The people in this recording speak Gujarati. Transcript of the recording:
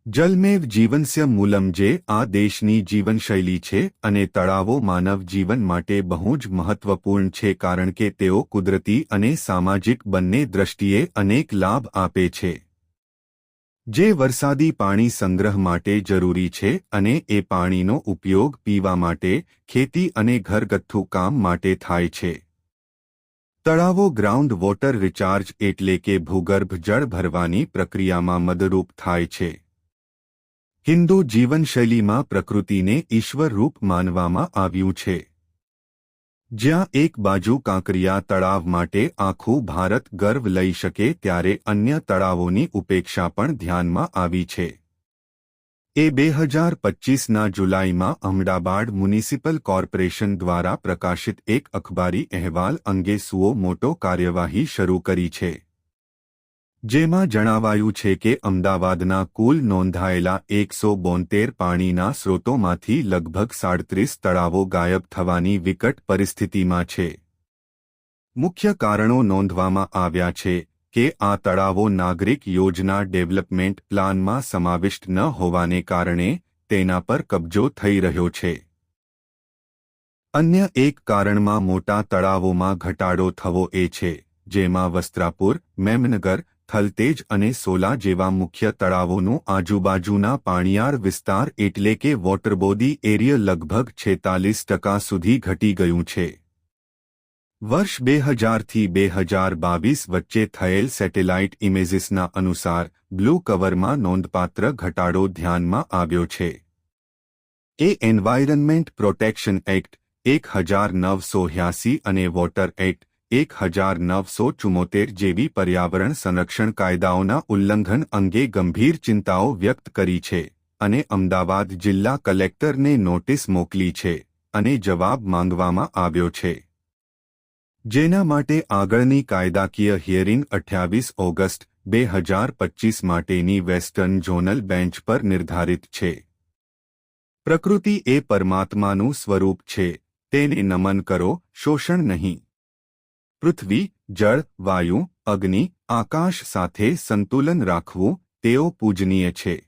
જલમેવ જીવનસ્ય મૂલમ જે આ દેશની જીવનશૈલી છે અને તળાવો માનવ જીવન માટે બહુ જ મહત્વપૂર્ણ છે કારણ કે તેઓ કુદરતી અને સામાજિક બંને દ્રષ્ટિએ અનેક લાભ આપે છે જે વરસાદી પાણી સંગ્રહ માટે જરૂરી છે અને એ પાણીનો ઉપયોગ પીવા માટે ખેતી અને ઘરગથ્થુ કામ માટે થાય છે તળાવો ગ્રાઉન્ડ વોટર રિચાર્જ એટલે કે ભૂગર્ભ જળ ભરવાની પ્રક્રિયામાં મદદરૂપ થાય છે હિન્દુ જીવનશૈલીમાં પ્રકૃતિને ઈશ્વર રૂપ માનવામાં આવ્યું છે જ્યાં એક બાજુ કાંકરિયા તળાવ માટે આખું ભારત ગર્વ લઈ શકે ત્યારે અન્ય તળાવોની ઉપેક્ષા પણ ધ્યાનમાં આવી છે એ 2025ના જુલાઈમાં અમદાવાદ મ્યુનિસિપલ કોર્પોરેશન દ્વારા પ્રકાશિત એક અખબારી અહેવાલ અંગે સુઓ મોટો કાર્યવાહી શરૂ કરી છે જેમાં જણાવાયું છે કે અમદાવાદના કુલ નોંધાયેલા 172 પાણીના સ્રોતોમાંથી લગભગ 37 તળાવો ગાયબ થવાની વિકટ પરિસ્થિતિમાં છે મુખ્ય કારણો નોંધવામાં આવ્યા છે કે આ તળાવો નાગરિક યોજના ડેવલપમેન્ટ પ્લાનમાં સમાવિષ્ટ ન હોવાને કારણે તેના પર કબજો થઈ રહ્યો છે અન્ય એક કારણમાં મોટા તળાવોમાં ઘટાડો થવો એ છે જેમાં વસ્ત્રાપુર મેમનગર થલતેજ અને સોલા જેવા મુખ્ય તળાવોનું આજુબાજુના પાણીયાર વિસ્તાર એટલે કે વોટરબોડી એરિયા લગભગ 46% સુધી ઘટી ગયું છે વર્ષ 2000થી 2022 વચ્ચે થયેલ સેટેલાઇટ ઇમેજીસના અનુસાર બ્લુ કવરમાં નોંધપાત્ર ઘટાડો ધ્યાનમાં આવ્યો છે એ એન્વાયરનમેન્ટ પ્રોટેક્શન એક્ટ 1980 અને વોટર એક્ટ 1974 જેવી પર્યાવરણ સંરક્ષણ કાયદાઓના ઉલ્લંઘન અંગે ગંભીર ચિંતાઓ વ્યક્ત કરી છે અને અમદાવાદ જિલ્લા કલેક્ટરને નોટિસ મોકલી છે અને જવાબ માંગવામાં આવ્યો છે જેના માટે આગળની કાયદાકીય હિયરિંગ 28 ઓગસ્ટ 2025 માટેની વેસ્ટર્ન ઝોનલ બેન્ચ પર નિર્ધારિત છે પ્રકૃતિ એ પરમાત્માનું સ્વરૂપ છે તેને નમન કરો શોષણ નહીં પૃથ્વી જળ વાયુ અગ્નિ આકાશ સાથે સંતુલન રાખવું તેઓ પૂજનીય છે